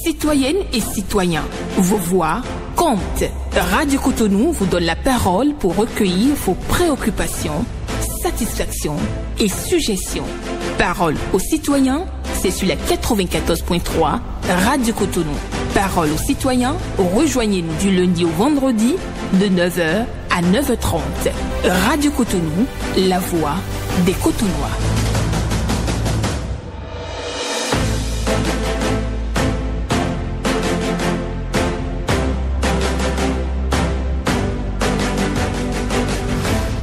citoyennes et citoyens, vos voix comptent. Radio Cotonou vous donne la parole pour recueillir vos préoccupations, satisfactions et suggestions. Parole aux citoyens, c'est sur la 94.3 Radio Cotonou. Parole aux citoyens, rejoignez-nous du lundi au vendredi de 9h à 9h30. Radio Cotonou, la voix des Cotonnois.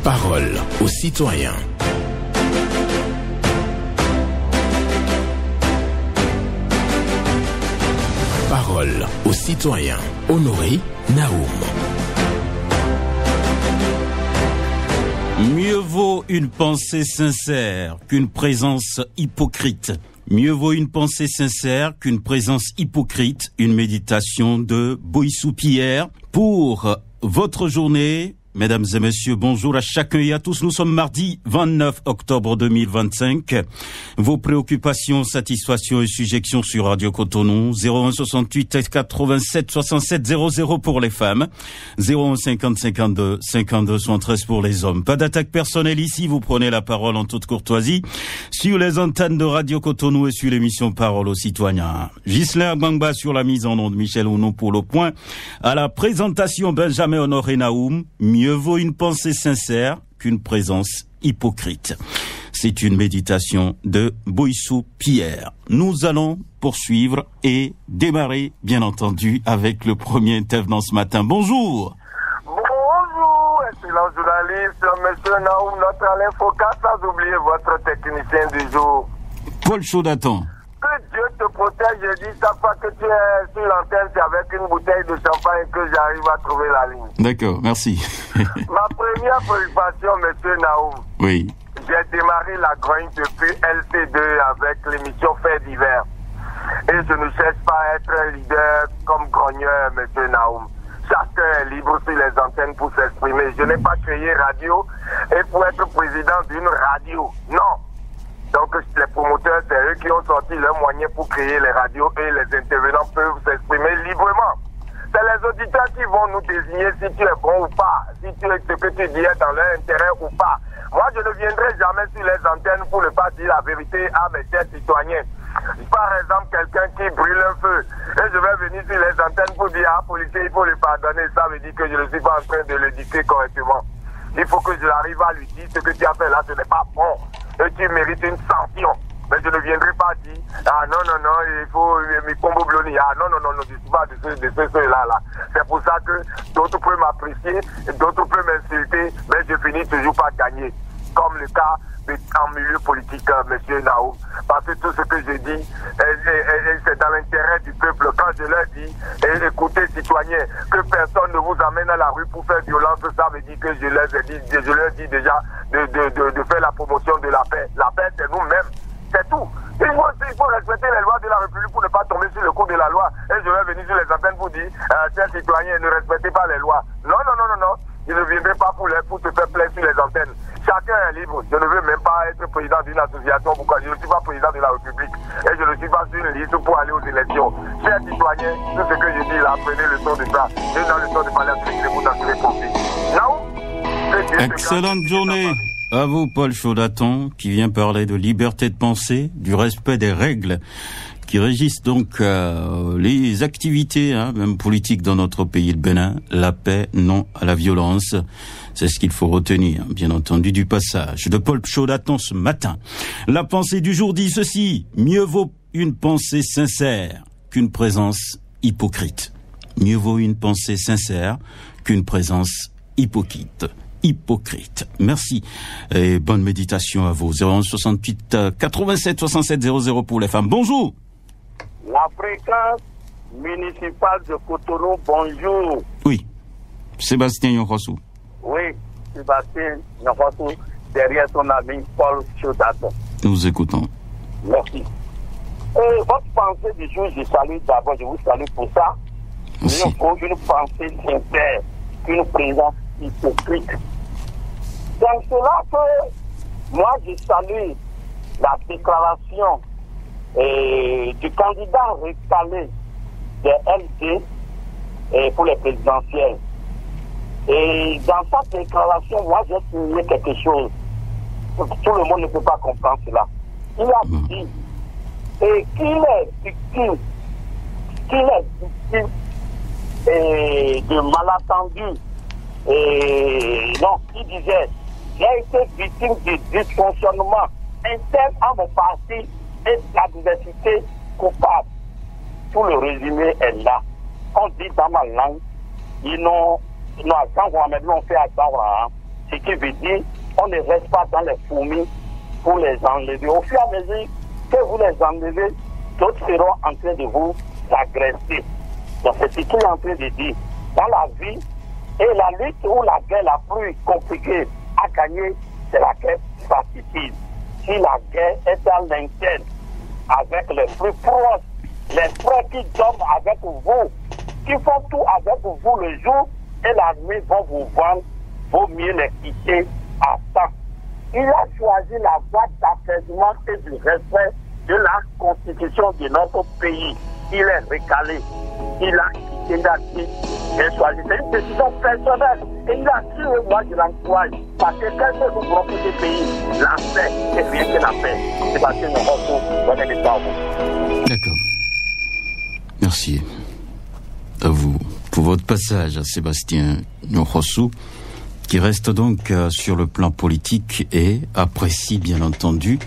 Parole aux citoyens. Parole aux citoyens. Honoré Naoum. Mieux vaut une pensée sincère qu'une présence hypocrite. Mieux vaut une pensée sincère qu'une présence hypocrite. Une méditation de Boissou Pierre pour votre journée. Mesdames et messieurs, bonjour à chacun et à tous. Nous sommes mardi 29 octobre 2025. Vos préoccupations, satisfactions et suggestions sur Radio Cotonou. 01 68 87 67 00 pour les femmes. 01 50 52 52 73 pour les hommes. Pas d'attaque personnelle ici. Vous prenez la parole en toute courtoisie sur les antennes de Radio Cotonou et sur l'émission Parole aux citoyens. Ghislain Gbangba sur la mise en onde. Michel Ounou pour le point. À la présentation, Benjamin Honoré Naoum. Mieux vaut une pensée sincère qu'une présence hypocrite. C'est une méditation de Boissou Pierre. Nous allons poursuivre et démarrer, bien entendu, avec le premier intervenant ce matin. Bonjour. Bonjour, excellent journaliste, monsieur Naoum, notre Alain Foucault, sans oublier votre technicien du jour. Paul Chaudatan. Que Dieu te protège, je dis chaque fois que tu es sur l'antenne, c'est avec une bouteille de champagne que j'arrive à trouver la ligne. D'accord, merci. Ma première préoccupation, monsieur Naoum. Oui. J'ai démarré la grogne depuis LC2 avec l'émission Faits divers. Et je ne cherche pas à être un leader comme grogneur, monsieur Naoum. Chacun est libre sur les antennes pour s'exprimer. Je n'ai pas créé radio et pour être président d'une radio. Non. Donc les promoteurs, c'est eux qui ont sorti leurs moyens pour créer les radios et les intervenants peuvent s'exprimer librement. C'est les auditeurs qui vont nous désigner si tu es bon ou pas, si tu es ce que tu dis est dans leur intérêt ou pas. Moi, je ne viendrai jamais sur les antennes pour ne pas dire la vérité à mes chers citoyens. Par exemple, quelqu'un qui brûle un feu et je vais venir sur les antennes pour dire à policier, il faut le pardonner. Ça veut dire que je ne suis pas en train de le dicter correctement. Il faut que je arrive à lui dire ce que tu as fait là, ce n'est pas bon. Et tu mérites une sanction. Mais je ne viendrai pas dire, ah non, il faut mes combos blonnis. Ah non, je ne suis pas de ceux-là. C'est pour ça que d'autres peuvent m'apprécier, d'autres peuvent m'insulter, mais je finis toujours par gagner. Comme le cas en milieu politique, monsieur Naoum. Parce que tout ce que je dis, c'est dans l'intérêt du peuple. Quand je leur dis, écoutez citoyens, que personne ne vous amène à la rue pour faire violence, ça veut dire que je leur dis déjà de faire la promotion de la paix. La paix, c'est nous-mêmes. C'est tout. Il faut respecter les lois de la République pour ne pas tomber sur le coup de la loi. Et je vais venir sur les antennes pour dire, chers citoyens, ne respectez pas les lois. Non. Je ne viendrai pas pour te faire plaisir sur les antennes. Chacun est libre. Je ne veux même pas être président d'une association. Pourquoi? Je ne suis pas président de la République. Et je ne suis pas sur une liste pour aller aux élections. Chers citoyens, tout ce que je dis là, prenez le son de ça. Je dans le son de parler avec les mots dans tous les profits. Excellente journée. À vous, Paul Chaudatan, qui vient parler de liberté de pensée, du respect des règles qui régissent donc les activités, même politiques dans notre pays, le Bénin. La paix, non à la violence. C'est ce qu'il faut retenir, bien entendu, du passage de Paul Chaudatan ce matin. La pensée du jour dit ceci: mieux vaut une pensée sincère qu'une présence hypocrite. Mieux vaut une pensée sincère qu'une présence hypocrite. Merci et bonne méditation à vous. 01 68 87 67 00 pour les femmes. Bonjour. La fréquence municipale de Cotonou, bonjour. Oui. Sébastien Yonrossou. Oui, Sébastien Yonrossou, derrière son ami Paul Chaudatan. Nous écoutons. Merci. Votre pensée du jour, je vous salue pour ça. Merci. Il faut une pensée sincère, une présence hypocrite. C'est cela que moi je salue la déclaration du candidat recalé des LD et pour les présidentielles. Et dans sa déclaration, moi j'ai signé quelque chose. Tout le monde ne peut pas comprendre cela. Il a dit et qu'il est victime de malentendus. Et non, il disait, j'ai été victime du dysfonctionnement interne à mon parti et de la diversité coupable. Tout le résumé est là. On dit dans ma langue, ils n'ont fait à Abraham, ce qui veut dire on ne reste pas dans les fourmis pour les enlever. Au fur et à mesure que vous les enlevez, d'autres seront en train de vous agresser. Donc c'est ce qu'il est en train de dire. Dans la vie, et la lutte ou la guerre la plus compliquée à gagner, c'est la guerre pacifique. Si la guerre est à l'interne, avec les plus proches, les frères qui dorment avec vous, qui font tout avec vous le jour et la nuit vont vous vendre, vaut mieux les quitter à temps. Il a choisi la voie d'apaisement et du respect de la constitution de notre pays. Il est recalé. Il a quitté, il a dit, j'ai choisi. C'est une décision personnelle. Et il a dit, moi je l'encourage. Parce que quand nous voulons pour ce pays, la paix, c'est rien que la paix. C'est parce que nous retrouvons les travaux. D'accord. Merci à vous pour votre passage, à Sébastien Nyohosu, qui reste donc sur le plan politique et apprécie bien entendu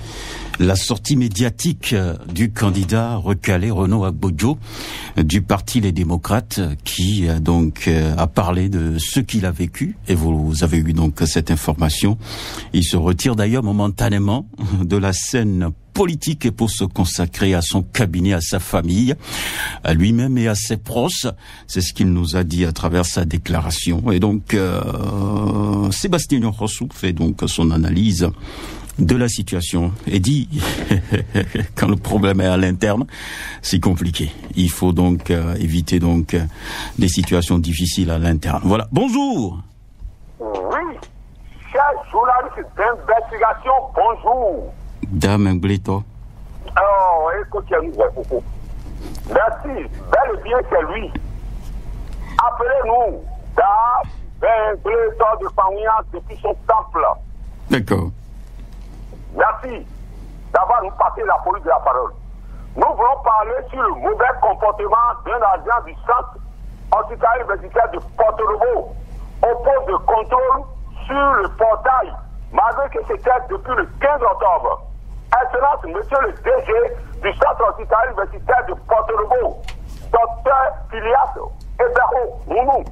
la sortie médiatique du candidat recalé Renaud Agbodjo du parti Les Démocrates, qui donc a parlé de ce qu'il a vécu, et vous avez eu donc cette information. Il se retire d'ailleurs momentanément de la scène politique pour se consacrer à son cabinet, à sa famille, à lui-même et à ses proches. C'est ce qu'il nous a dit à travers sa déclaration. Et donc, Sébastien Nyohosu fait donc son analyse de la situation et dit quand le problème est à l'interne, c'est compliqué. Il faut donc éviter donc des situations difficiles à l'interne. Voilà. Bonjour. Oui, cher journaliste d'investigation, bonjour. Dame Ngleto. Alors, écoutez-nous, beaucoup. Merci, bel et bien c'est lui. Appelez-nous Dame Ngleto de Pamouya depuis son temple. D'accord. Merci d'avoir nous passé la police de la parole. Nous voulons parler sur le mauvais comportement d'un agent du centre hospitalier universitaire de Porto-Novo au poste de contrôle sur le portail, malgré que c'était depuis le 15 octobre. Excellence, monsieur le DG du centre hospitalier universitaire de Porto-Novo, docteur Phileas Ebero Mounou.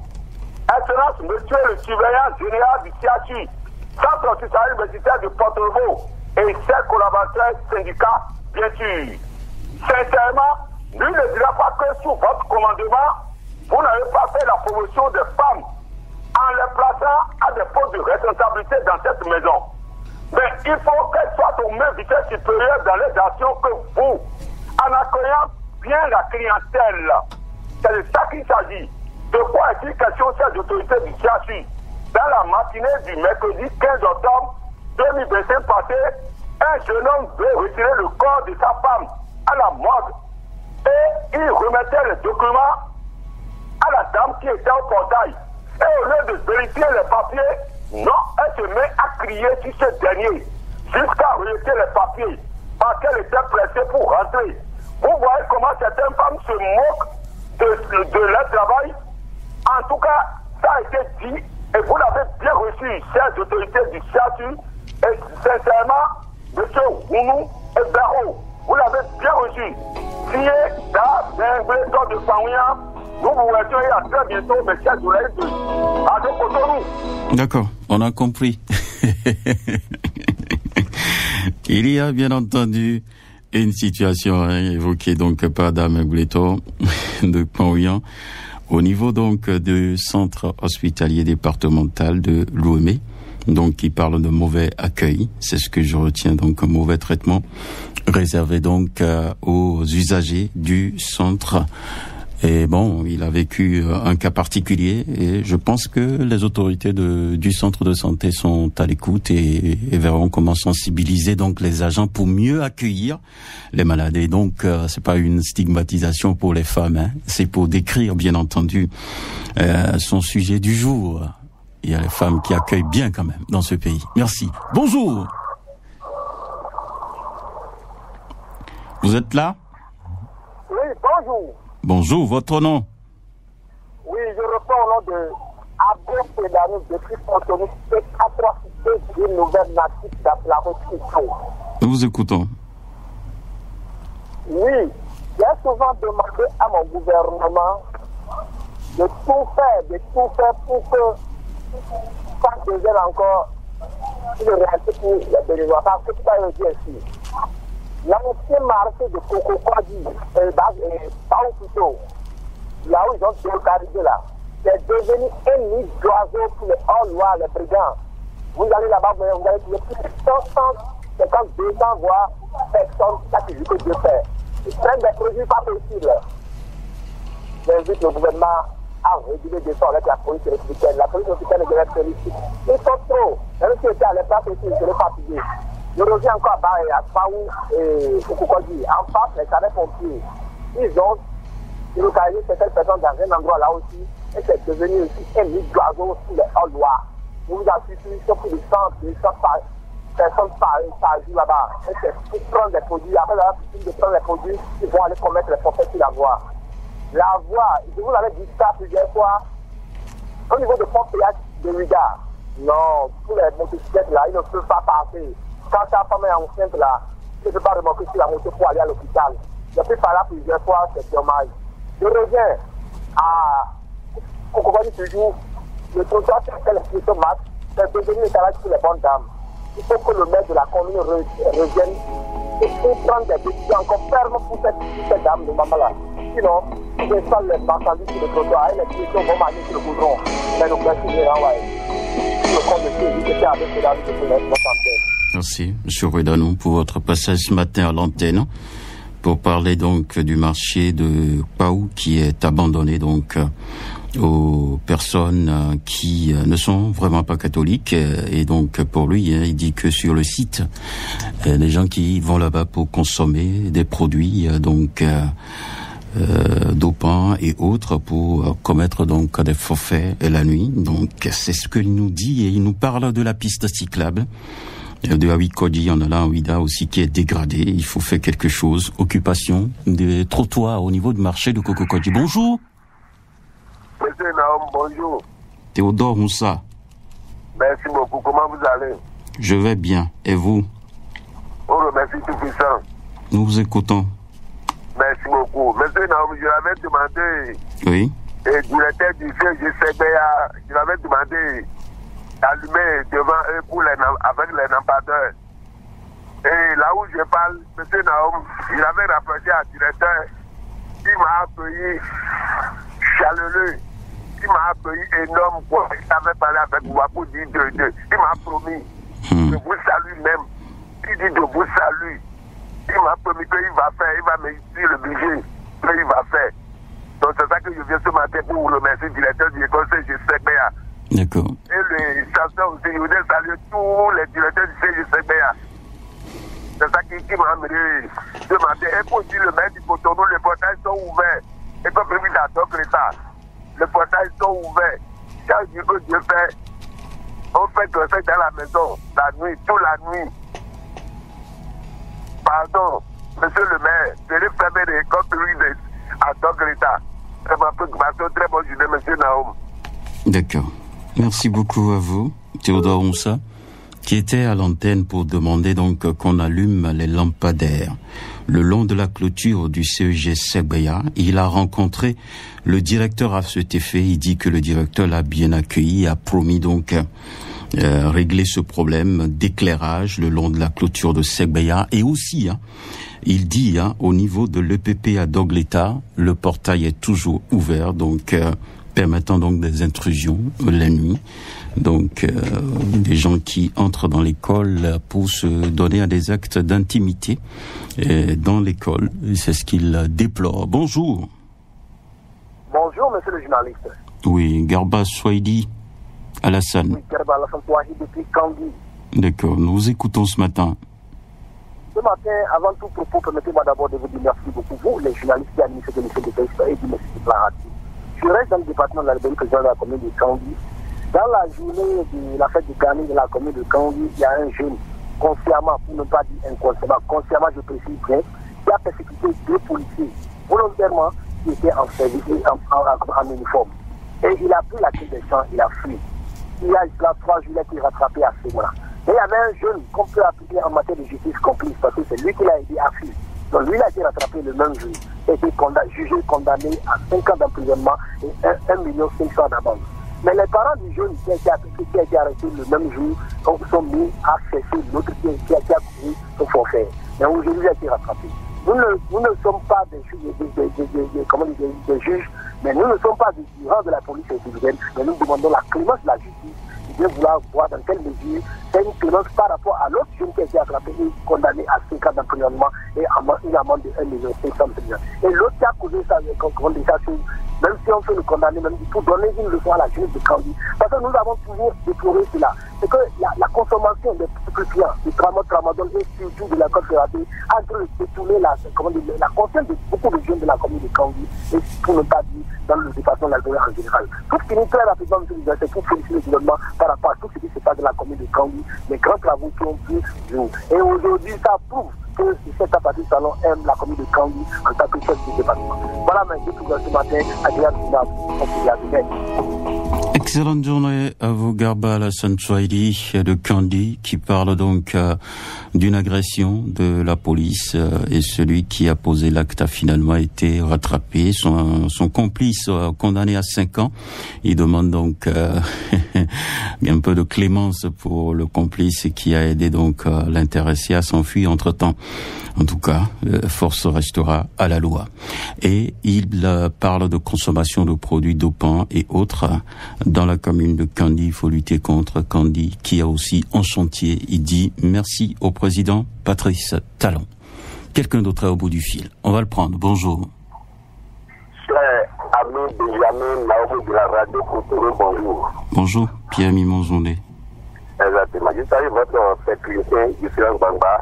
Excellence, monsieur le surveillant général du CHU, centre hospitalier universitaire de Porto-Novo, et ses collaborateurs syndicats, bien sûr. Sincèrement, lui ne dira pas que sous votre commandement, vous n'avez pas fait la promotion des femmes en les plaçant à des postes de responsabilité dans cette maison. Mais il faut qu'elles soient au même vitesse supérieure dans les actions que vous, en accueillant bien la clientèle. C'est de ça qu'il s'agit. De quoi est-il question ces autorités du CHU? Dans la matinée du mercredi 15 octobre 2025 passé, un jeune homme veut retirer le corps de sa femme à la morgue et il remettait les documents à la dame qui était au portail. Et au lieu de vérifier les papiers, non, elle se met à crier sur ce dernier jusqu'à rejeter les papiers parce qu'elle était pressée pour rentrer. Vous voyez comment certaines femmes se moquent de leur travail. En tout cas, ça a été dit et vous l'avez bien reçu, chers autorités du CHU. Et sincèrement, M. Mounou et Barreau, vous l'avez bien reçu. Signé d'un Ngleto de Pamouya. Nous vous voyons et à très bientôt, mes chers journalistes de Radio Cotonou. D'accord, on a compris. Il y a bien entendu une situation évoquée donc par Dame Ngleto de Pamouya au niveau donc du centre hospitalier départemental de Lomé. Donc, qui parle de mauvais accueil. C'est ce que je retiens. Donc, un mauvais traitement réservé donc aux usagers du centre Et bon, il a vécu un cas particulier et je pense que les autorités du centre de santé sont à l'écoute et verront comment sensibiliser donc les agents pour mieux accueillir les malades. Et donc, c'est pas une stigmatisation pour les femmes, hein. C'est pour décrire, bien entendu, son sujet du jour. Il y a les femmes qui accueillent bien quand même dans ce pays. Merci. Bonjour. Vous êtes là? Oui, bonjour. Bonjour, votre nom? Oui, je réponds au nom de Abdel Pédani depuis Cotonou, cette atrocité d'une nouvelle native dans la restriction. Nous vous écoutons. Oui, j'ai souvent demandé à mon gouvernement de tout faire pour que ça devienne encore une réalité pour les Béninois. Parce que tout à l'heure dit ici, l'ancien marché de Coco-Kwadi et Paou-Pito, là où ils ont délocalisé là, c'est devenu un nid d'oiseaux pour les hors-lois, les brigands. Vous allez là-bas, vous allez trouver plus de 150, 200 voire personnes qui s'activent que Dieu fait. Ils prennent des produits pas possibles. J'invite le gouvernement à réguler des sorts avec la police républicaine. La police républicaine est électoriste. Ils sont trop. Même si j'étais à l'espace aussi, je l'ai fatigué. Je reviens encore à Paou et Koukoukoji. En face, les pompiers, ils ont délocalisé certaines personnes dans un endroit là aussi. Et c'est devenu aussi un nid d'oiseaux sous les hors-lois. Vous vous assure, ils sont plus de 100 personnes par jour là-bas. Et c'est pour prendre des produits. Après la fini de prendre les produits, ils vont aller commettre les forfaits sur la voie. La voie, je vous avais dit ça plusieurs fois, au niveau de pont péage de Riga. Non, pour les motocyclettes là, ils ne peuvent pas passer. Quand ta femme est enceinte là, tu ne peux pas remorquer sur la moto pour aller à l'hôpital. J'ai pu parler plusieurs fois, c'est dommage. Je reviens à Kokobani toujours. Le trottoir sur lequel les piétons marchent, c'est devenu un étalage pour les bonnes dames. Il faut que le maire de la commune revienne et pour prendre des décisions encore fermes pour cette dame de maman là. Sinon, ils descendent les marchandises sur le trottoir et les piétons vont marcher sur le goudron. Mais nous, merci de renvoyer. Le compte de Dieu, j'étais avec les dames de la santé. Merci, M. Ruedanou, pour votre passage ce matin à l'antenne pour parler donc du marché de Paou qui est abandonné donc aux personnes qui ne sont vraiment pas catholiques. Et donc pour lui, il dit que sur le site, les gens qui vont là-bas pour consommer des produits donc dopants et autres pour commettre donc des forfaits la nuit. Donc c'est ce qu'il nous dit et il nous parle de la piste cyclable. De Awikoji, on a là un Ouida aussi qui est dégradé. Il faut faire quelque chose. Occupation des trottoirs au niveau du marché de Kokokodji. Bonjour. Monsieur Naum, bonjour. Théodore Moussa. Merci beaucoup. Comment vous allez? Je vais bien. Et vous? On remercie tout puissant. Nous vous écoutons. Merci beaucoup. Monsieur Naum, je l'avais demandé. Oui. Et directeur du CGCBA, je l'avais demandé d'allumer devant eux avec les lampadaires. Et là où je parle, M. Naum, il avait rapproché à directeur, il m'a accueilli chaleureux, il m'a accueilli énorme, quoi. Il avait parlé avec moi pour dire il m'a promis de vous saluer même. Il dit de vous saluer. Il m'a promis qu'il va faire, il va me dire le budget qu'il va faire. Donc c'est ça que je viens ce matin pour vous remercier, directeur du conseil CGCBA. D'accord. Et les chansons aussi, je voudrais saluer tous les directeurs du CGCBA. C'est ça qui m'a amené ce matin. Et pour dire le maire du Cotonou, les portails sont ouverts. Et comme prévu dans l'État, les portails sont ouverts. Chaque jour que Dieu fait, on fait conseil dans la maison, la nuit, toute la nuit. Pardon, monsieur le maire, je l'ai fermé les écoles privées à l'État. C'est ma préoccupation. Très bonne journée, monsieur Naum. D'accord. Merci beaucoup à vous, Théodore Moussa, qui était à l'antenne pour demander donc qu'on allume les lampadaires le long de la clôture du CEG Segbeya. Il a rencontré le directeur à cet effet. Il dit que le directeur l'a bien accueilli, a promis donc régler ce problème d'éclairage le long de la clôture de Segbeya. Et aussi, il dit, au niveau de l'EPP à Dogleta, le portail est toujours ouvert, donc permettant donc des intrusions la nuit. Donc, des gens qui entrent dans l'école pour se donner à des actes d'intimité dans l'école. C'est ce qu'il déplore. Bonjour. Bonjour, monsieur le journaliste. Oui, Garba Swahili Alassane. Oui, Garba Alassane Swahili depuis Kandi. D'accord, nous vous écoutons ce matin. Ce matin, avant tout propos, permettez-moi d'abord de vous dire merci beaucoup, vous, les journalistes qui administrent de l'lycée de Taïfa et du lycée de Clarati. Je reste dans le département de la République régionale de la commune de Kandi. Dans la journée de la fête du Kandi de la commune de Kandi, il y a un jeune, consciemment, pour ne pas dire inconsciemment, consciemment, je précise bien, qui a persécuté 2 policiers, volontairement, qui étaient en service, en uniforme. Et il a pris la clé des champs, il a fui. Il y a 3 jours qu'il est rattrapé à ce moment-là. Et il y avait un jeune qu'on peut appliquer en matière de justice complice, parce que c'est lui qui l'a aidé à fuir. Donc lui, il a été rattrapé le même jour. Il a été jugé, condamné à 5 ans d'emprisonnement et 1,5 million d'amende. Mais les parents du jeune qui a été arrêté le même jour sont mis à cesser l'autre qui a couru son forfait. Mais aujourd'hui, il a été rattrapé. Nous ne sommes pas des juges, mais nous ne sommes pas des dirigeants de la police républicaine, mais nous demandons la clémence de la justice. Il vient vouloir voir dans quelle mesure c'est une clémence par rapport à l'autre jeune qui a été attrapé et condamné à 5 ans d'emprisonnement et une amende de 1,5 million. Et l'autre qui a causé ça, même si on peut le condamner, même pour donner une leçon à la jeunesse de Kandi. Parce que nous avons toujours déploré cela. C'est que la consommation des stupéfiants, du tramadol et surtout de la cocaïne a en train de détourner la conscience de beaucoup de jeunes de la commune de Kandi et pour ne pas dire dans le département de la République en général. Tout ce qui nous très rapidement, c'est pour féliciter le gouvernement par rapport à tout ce qui se passe dans la commune de Kandi, les grands travaux qui ont pu jouer. Et aujourd'hui, ça prouve que cet appareil salon aime la commune de Kandi en tant que chef du département. Voilà mes 2 programmes ce matin, agréable journal. Excellente journée à vous, Garba Alassane Swahili de Kandi, qui parle donc d'une agression de la police et celui qui a posé l'acte a finalement été rattrapé. Son complice condamné à 5 ans. Il demande donc un peu de clémence pour le complice qui a aidé donc l'intéressé à s'enfuir entre-temps. En tout cas, force restera à la loi. Et il parle de consommation de produits dopants et autres dans la commune de Kandi. Il faut lutter contre Kandi, qui a aussi en chantier. Il dit merci au président Patrice Talon. Quelqu'un d'autre est au bout du fil. On va le prendre. Bonjour. Cher ami Benjamin Naomi de la radio Cotonou, bonjour. Bonjour, Pierre Mimonzondé. Exactement. Je salue votre sécurité, Youssef Bangba.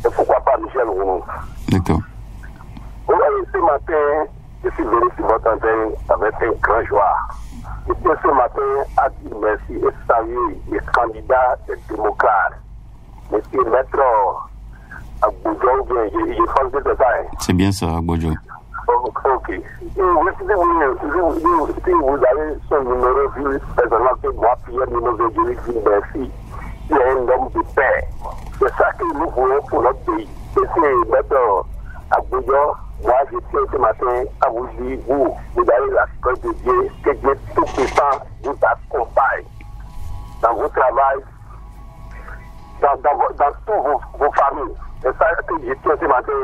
Et pourquoi pas Michel Rounou. D'accord. Vous voyez, ce matin, je suis venu sur votre antenne avec un grand joie. Et ce matin, à dire merci et saluer les candidats démocrates. Monsieur Maître Agbodjo, je pense que c'est ça. C'est bien ça, Agbodjo. Ok. Et si vous avez son numéro, vu personnellement que moi, Pierre Mimoso, je lui dis merci. Il est un homme de paix. C'est ça que nous voulons pour notre pays. Et c'est Maître Agbodjo, moi je tiens ce matin à vous dire, vous avez la sécurité de Dieu, que Dieu tout puissant vous accompagne dans vos travail, dans toutes vos familles. C'est ça que je tiens ce matin.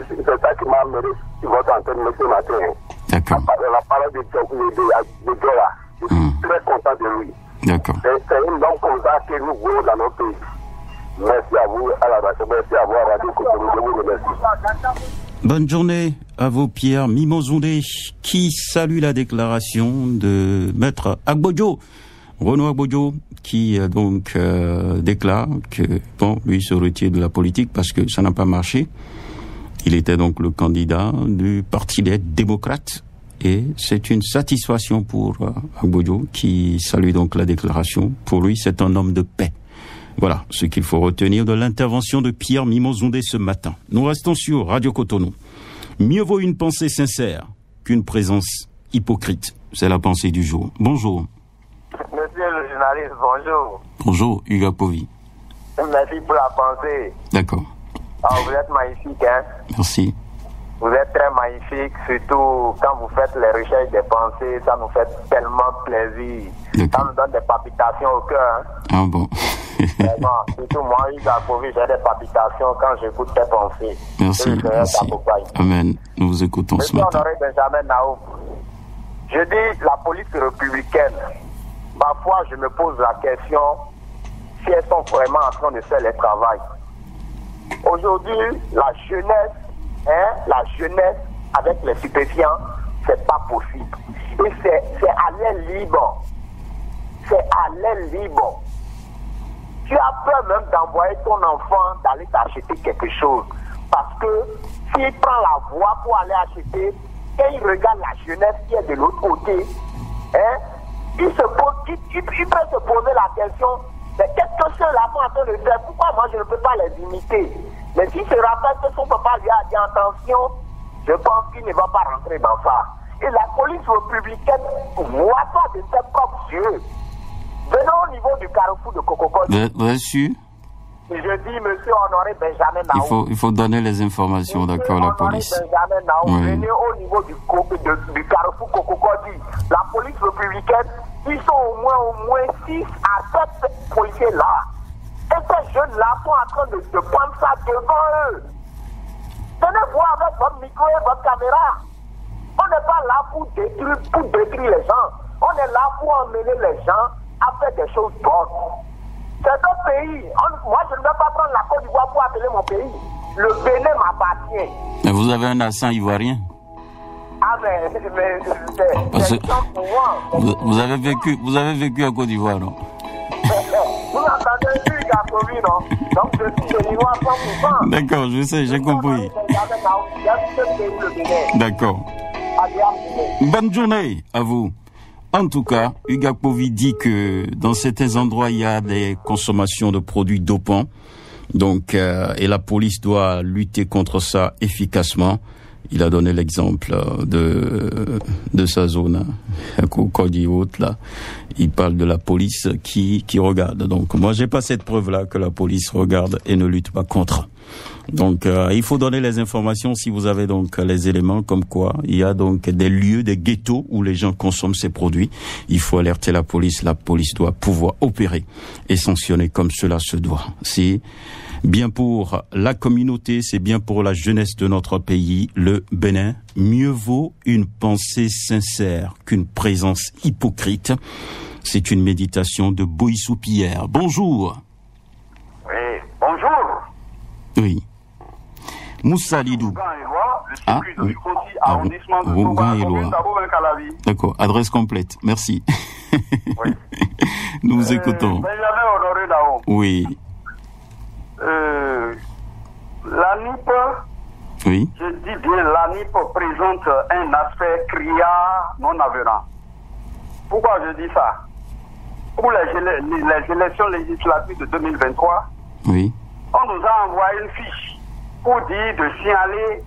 C'est ça qui m'a amené sur votre antenne ce matin. D'accord. La parole de Djola. Je suis très content de lui. D'accord. C'est un homme comme ça que nous voulons dans notre pays. Merci à vous, à la radio. Merci à vous, à la radio. Je vous remercie. Bonne journée à vous, Pierre Mimozondé, qui salue la déclaration de Maître Agbodjo, Renaud Agbodjo, qui donc déclare que, bon, lui se retire de la politique parce que ça n'a pas marché. Il était donc le candidat du Parti des démocrates et c'est une satisfaction pour Agbodjo qui salue donc la déclaration. Pour lui, c'est un homme de paix. Voilà ce qu'il faut retenir de l'intervention de Pierre Mimozondé ce matin. Nous restons sur Radio Cotonou. Mieux vaut une pensée sincère qu'une présence hypocrite. C'est la pensée du jour. Bonjour. Monsieur le journaliste, bonjour. Bonjour, Hugo Povi. Merci pour la pensée. D'accord. Oh, vous êtes magnifique, hein? Merci. Vous êtes très magnifique, surtout quand vous faites les recherches des pensées, ça nous fait tellement plaisir. Ça nous donne des palpitations au cœur. Hein? Ah bon. Vraiment, surtout moi, Hugo Povi, j'ai des palpitations quand j'écoute tes pensées. Merci, merci. Amen. Nous vous écoutons ce matin. Honoré Benjamin Naoum, je dis la police républicaine. Parfois, je me pose la question si elles sont vraiment en train de faire le travail. Aujourd'hui, la jeunesse avec les stupéfiants c'est pas possible. Et c'est à l'aile libre. C'est à l'aile libre. Tu as peur même d'envoyer ton enfant d'aller t'acheter quelque chose. Parce que s'il prend la voie pour aller acheter, et il regarde la jeunesse qui est de l'autre côté, hein, il peut se poser la question, mais qu'est-ce que ceux-là sont en train de faire? Pourquoi moi je ne peux pas les imiter? Mais s'il se rappelle que son papa lui a dit attention, je pense qu'il ne va pas rentrer dans ça. Et la police républicaine voit ça de ses propres yeux. Venons au niveau du carrefour de Kokokodi. Reçu. Je dis, monsieur Honoré Benjamin Naoum. Il faut donner les informations, d'accord, la police. Benjamin Naoum, oui. Venez au niveau du carrefour Kokokodi. La police républicaine, ils sont au moins 6 à 7 policiers là. Et ces jeunes-là sont en train de prendre ça devant eux. Venez voir avec votre micro et votre caméra. On n'est pas là pour détruire les gens. On est là pour emmener les gens à faire des choses bonnes. C'est notre pays. Moi, je ne vais pas prendre la Côte d'Ivoire pour appeler mon pays. Le Bénin m'appartient. Mais vous avez un accent ivoirien. Ah, mais c'est vous avez vécu à Côte d'Ivoire, non? Vous entendez lui, Gakovi, non? Donc, je suis béninois 100%. D'accord, je sais, j'ai compris. D'accord. Bonne journée à vous. En tout cas, Hugues Akpovi dit que dans certains endroits, il y a des consommations de produits dopants. Donc, et la police doit lutter contre ça efficacement. Il a donné l'exemple de sa zone, Cody Haute, là. Il parle de la police qui regarde. Donc, moi, j'ai pas cette preuve-là que la police regarde et ne lutte pas contre. Donc, il faut donner les informations si vous avez donc les éléments comme quoi il y a donc des lieux, des ghettos où les gens consomment ces produits. Il faut alerter la police. La police doit pouvoir opérer et sanctionner comme cela se doit. C'est bien pour la communauté, c'est bien pour la jeunesse de notre pays, le Bénin. Mieux vaut une pensée sincère qu'une présence hypocrite. C'est une méditation de Boissou Pierre. Bonjour. Oui, bonjour. Oui. Moussa Lidou. Ah, oui. D'accord, adresse complète. Merci. Oui. Nous vous écoutons. Oui. La NIP, oui. Je dis bien, la NIP présente un aspect criard non avenant. Pourquoi je dis ça? Pour les élections législatives de 2023, oui. On nous a envoyé une fiche pour dire de signaler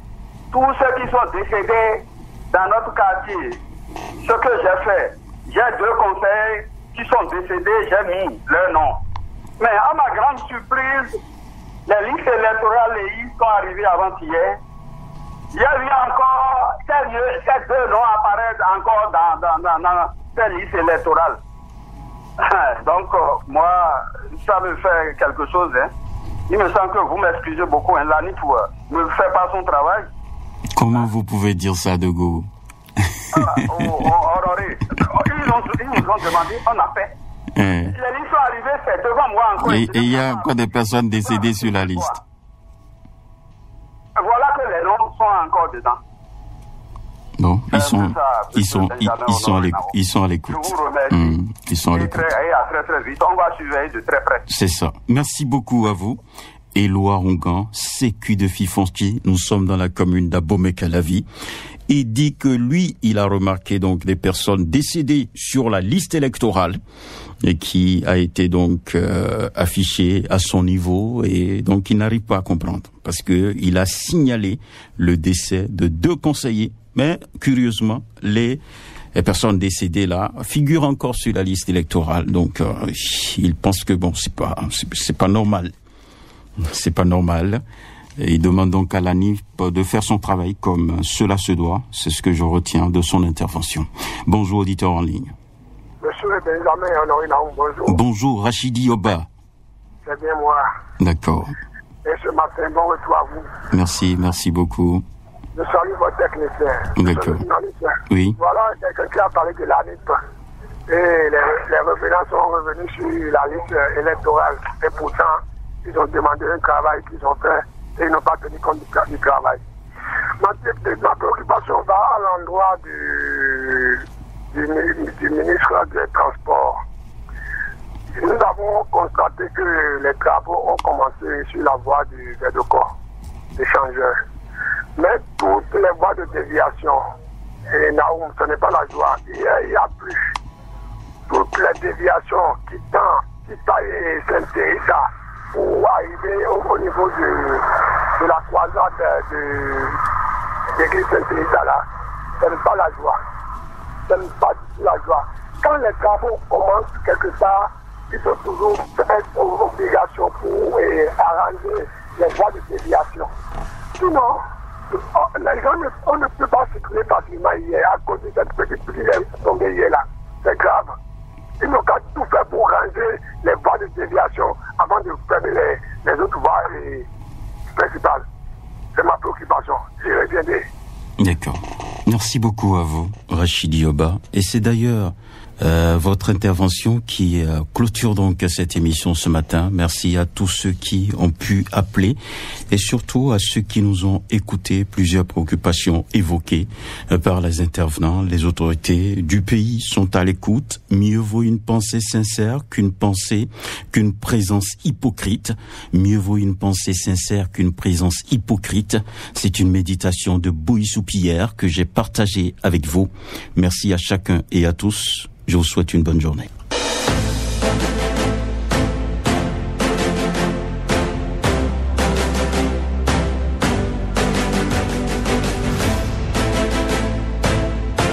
tous ceux qui sont décédés dans notre quartier. Ce que j'ai fait, j'ai 2 conseillers qui sont décédés, j'ai mis leur nom. Mais à ma grande surprise, les listes électorales sont arrivées avant-hier. Il y a eu encore ces 2 noms apparaissent encore dans ces listes électorales. Donc, moi, ça me fait quelque chose, hein. Il me semble que vous m'excusez beaucoup, hein. La NIP ne fait pas son travail. Comment vous pouvez dire ça, de go? Honoré. Ils nous ont demandé, on a fait. Les listes sont arrivées, c'est devant moi encore. Et il y a encore des personnes décédées sur la liste. Voilà que les noms sont encore dedans. Non, ils sont à l'écoute. Je vous remercie. Ils sont à l'écoute. Et à très vite. On va surveiller de très près. C'est ça. Merci beaucoup à vous. Éloi Rongan, sécu de Fifonski. Nous sommes dans la commune d'Abomey-Calavi. Il dit que lui, il a remarqué donc des personnes décédées sur la liste électorale et qui a été donc affichée à son niveau, et donc il n'arrive pas à comprendre parce que il a signalé le décès de 2 conseillers. Mais curieusement, les personnes décédées là figurent encore sur la liste électorale. Donc, il pense que bon, c'est pas normal. C'est pas normal. Et il demande donc à la NIP de faire son travail comme cela se doit. C'est ce que je retiens de son intervention. Bonjour, auditeur en ligne. Monsieur Benjamin Honoré Naoum, bonjour. Bonjour, Rachidi Oba. C'est bien moi. D'accord. Et ce matin, bon retour à vous. Merci beaucoup. Je salue votre technicien. D'accord. Oui. Voilà, quelqu'un qui a parlé de la NIP. Et les revenants sont revenus sur la liste électorale. Et pourtant, ils ont demandé un travail qu'ils ont fait et ils n'ont pas tenu compte du travail. Ma préoccupation va à l'endroit du du ministre des Transports. Nous avons constaté que les travaux ont commencé sur la voie du Védocor, d'échangeur. Mais toutes les voies de déviation, et Naoum, ce n'est pas la joie, il y a plus. Toutes les déviations qui taillent Saint-Thérésa pour arriver au niveau de la croisade de l'église Saint-Thérésa là, ce n'est pas la joie. Ce n'est pas du tout la joie. Quand les travaux commencent quelque part, il faut toujours faire une obligation pour arranger les voies de déviation. Sinon, les gens on ne peut pas circuler facilement hier à cause de cette petite pluie tombée hier là. C'est grave. Ils n'ont qu'à tout faire pour ranger les voies de déviation avant de fermer les autres voies principales. C'est ma préoccupation. J'y reviendrai. D'accord. Merci beaucoup à vous, Rachidi Yoba. Et c'est d'ailleurs votre intervention qui clôture donc cette émission ce matin. Merci à tous ceux qui ont pu appeler et surtout à ceux qui nous ont écoutés. Plusieurs préoccupations évoquées par les intervenants. Les autorités du pays sont à l'écoute. Mieux vaut une pensée sincère qu'une présence hypocrite. Mieux vaut une pensée sincère qu'une présence hypocrite. C'est une méditation de Boïssou Pierre que j'ai partagée avec vous. Merci à chacun et à tous. Je vous souhaite une bonne journée.